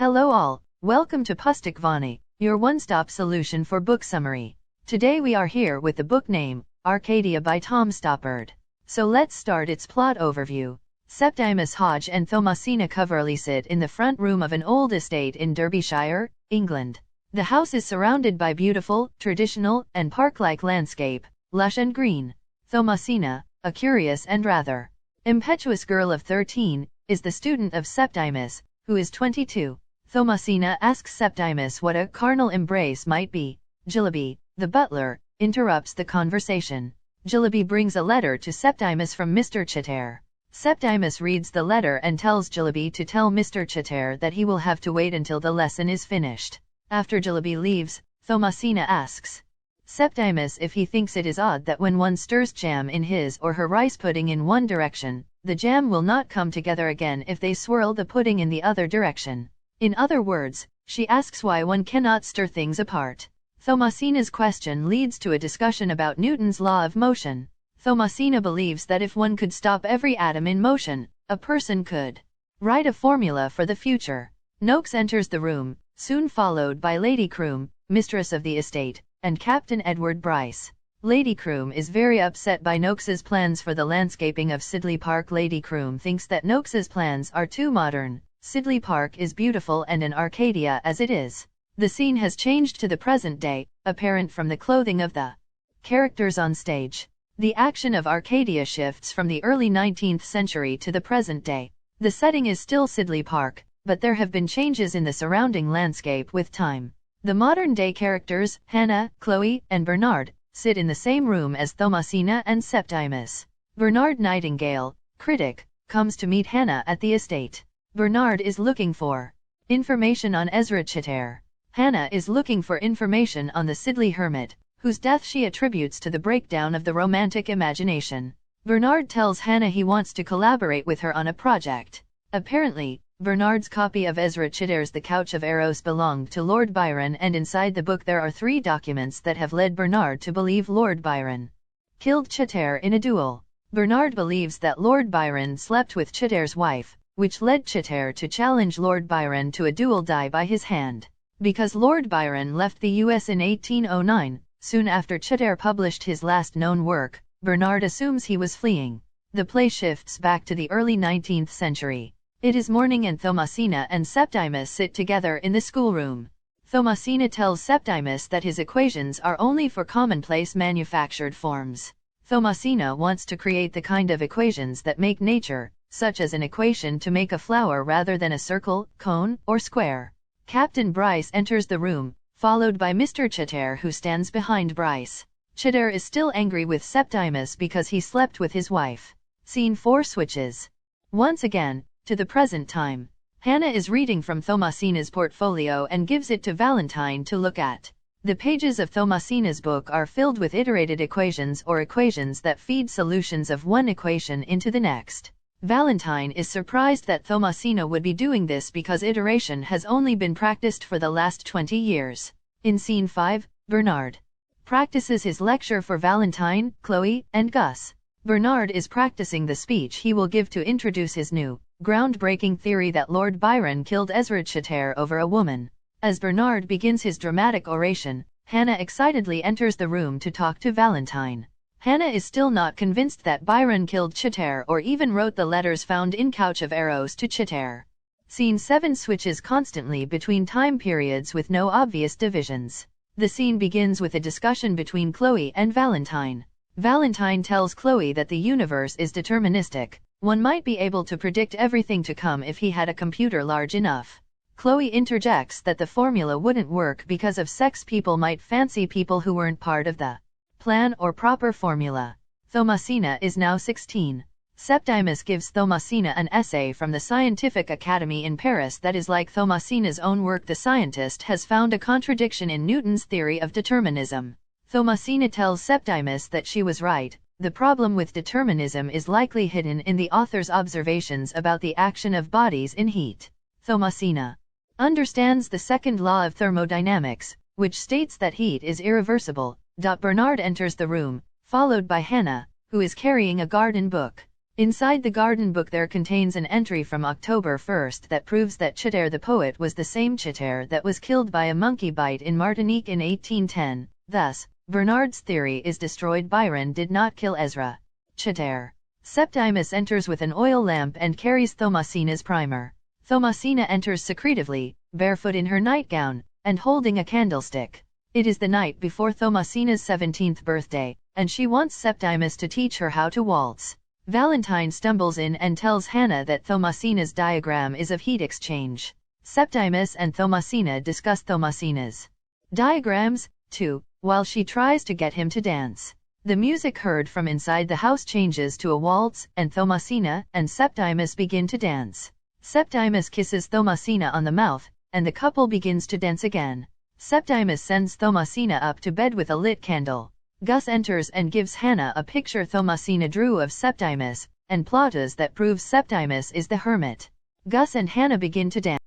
Hello all, welcome to PustakVani, your one-stop solution for book summary. Today we are here with the book name, Arcadia by Tom Stoppard. So let's start its plot overview. Septimus Hodge and Thomasina Coverley sit in the front room of an old estate in Derbyshire, England. The house is surrounded by beautiful, traditional, and park-like landscape, lush and green. Thomasina, a curious and rather impetuous girl of 13, is the student of Septimus, who is 22. Thomasina asks Septimus what a carnal embrace might be. Jillaby, the butler, interrupts the conversation. Jillaby brings a letter to Septimus from Mr. Chitter. Septimus reads the letter and tells Jillaby to tell Mr. Chitter that he will have to wait until the lesson is finished. After Jillaby leaves, Thomasina asks Septimus if he thinks it is odd that when one stirs jam in his or her rice pudding in one direction, the jam will not come together again if they swirl the pudding in the other direction. In other words, she asks why one cannot stir things apart. Thomasina's question leads to a discussion about Newton's law of motion. Thomasina believes that if one could stop every atom in motion, a person could write a formula for the future. Noakes enters the room, soon followed by Lady Croom, mistress of the estate, and Captain Edward Bryce. Lady Croom is very upset by Noakes's plans for the landscaping of Sidley Park. Lady Croom thinks that Noakes's plans are too modern. Sidley Park is beautiful and an Arcadia as it is. The scene has changed to the present day, apparent from the clothing of the characters on stage. The action of Arcadia shifts from the early 19th century to the present day. The setting is still Sidley Park, but there have been changes in the surrounding landscape with time. The modern-day characters, Hannah, Chloe, and Bernard, sit in the same room as Thomasina and Septimus. Bernard Nightingale, critic, comes to meet Hannah at the estate. Bernard is looking for information on Ezra Chitter. Hannah is looking for information on the Sidley hermit, whose death she attributes to the breakdown of the romantic imagination. Bernard tells Hannah he wants to collaborate with her on a project. Apparently, Bernard's copy of Ezra Chitter's The Couch of Eros belonged to Lord Byron, and inside the book there are 3 documents that have led Bernard to believe Lord Byron killed Chitter in a duel. Bernard believes that Lord Byron slept with Chitter's wife, which led Chitter to challenge Lord Byron to a duel die by his hand. Because Lord Byron left the US in 1809, soon after Chitter published his last known work, Bernard assumes he was fleeing. The play shifts back to the early 19th century. It is morning and Thomasina and Septimus sit together in the schoolroom. Thomasina tells Septimus that his equations are only for commonplace manufactured forms. Thomasina wants to create the kind of equations that make nature, such as an equation to make a flower rather than a circle, cone, or square. Captain Bryce enters the room, followed by Mr. Chitter, who stands behind Bryce. Chitter is still angry with Septimus because he slept with his wife. Scene 4 switches once again to the present time. Hannah is reading from Thomasina's portfolio and gives it to Valentine to look at. The pages of Thomasina's book are filled with iterated equations or equations that feed solutions of one equation into the next. Valentine is surprised that Thomasina would be doing this because iteration has only been practiced for the last 20 years. In scene 5, Bernard practices his lecture for Valentine, Chloe, and Gus. Bernard is practicing the speech he will give to introduce his new, groundbreaking theory that Lord Byron killed Ezra Chitter over a woman. As Bernard begins his dramatic oration, Hannah excitedly enters the room to talk to Valentine. Hannah is still not convinced that Byron killed Chitter or even wrote the letters found in Couch of Eros to Chitter. Scene 7 switches constantly between time periods with no obvious divisions. The scene begins with a discussion between Chloe and Valentine. Valentine tells Chloe that the universe is deterministic. One might be able to predict everything to come if he had a computer large enough. Chloe interjects that the formula wouldn't work because of sex. People might fancy people who weren't part of the plan or proper formula. Thomasina is now 16. Septimus gives Thomasina an essay from the Scientific Academy in Paris that is like Thomasina's own work. The scientist has found a contradiction in Newton's theory of determinism. Thomasina tells Septimus that she was right. The problem with determinism is likely hidden in the author's observations about the action of bodies in heat. Thomasina understands the second law of thermodynamics, which states that heat is irreversible. Bernard enters the room, followed by Hannah, who is carrying a garden book. Inside the garden book there contains an entry from October 1st that proves that Chiter the poet was the same Chiter that was killed by a monkey bite in Martinique in 1810. Thus, Bernard's theory is destroyed. Byron did not kill Ezra. Chiter. Septimus enters with an oil lamp and carries Thomasina's primer. Thomasina enters secretively, barefoot in her nightgown, and holding a candlestick. It is the night before Thomasina's 17th birthday, and she wants Septimus to teach her how to waltz. Valentine stumbles in and tells Hannah that Thomasina's diagram is of heat exchange. Septimus and Thomasina discuss Thomasina's diagrams, too, while she tries to get him to dance. The music heard from inside the house changes to a waltz, and Thomasina and Septimus begin to dance. Septimus kisses Thomasina on the mouth, and the couple begins to dance again. Septimus sends Thomasina up to bed with a lit candle. Gus enters and gives Hannah a picture Thomasina drew of Septimus, and Plautus that proves Septimus is the hermit. Gus and Hannah begin to dance.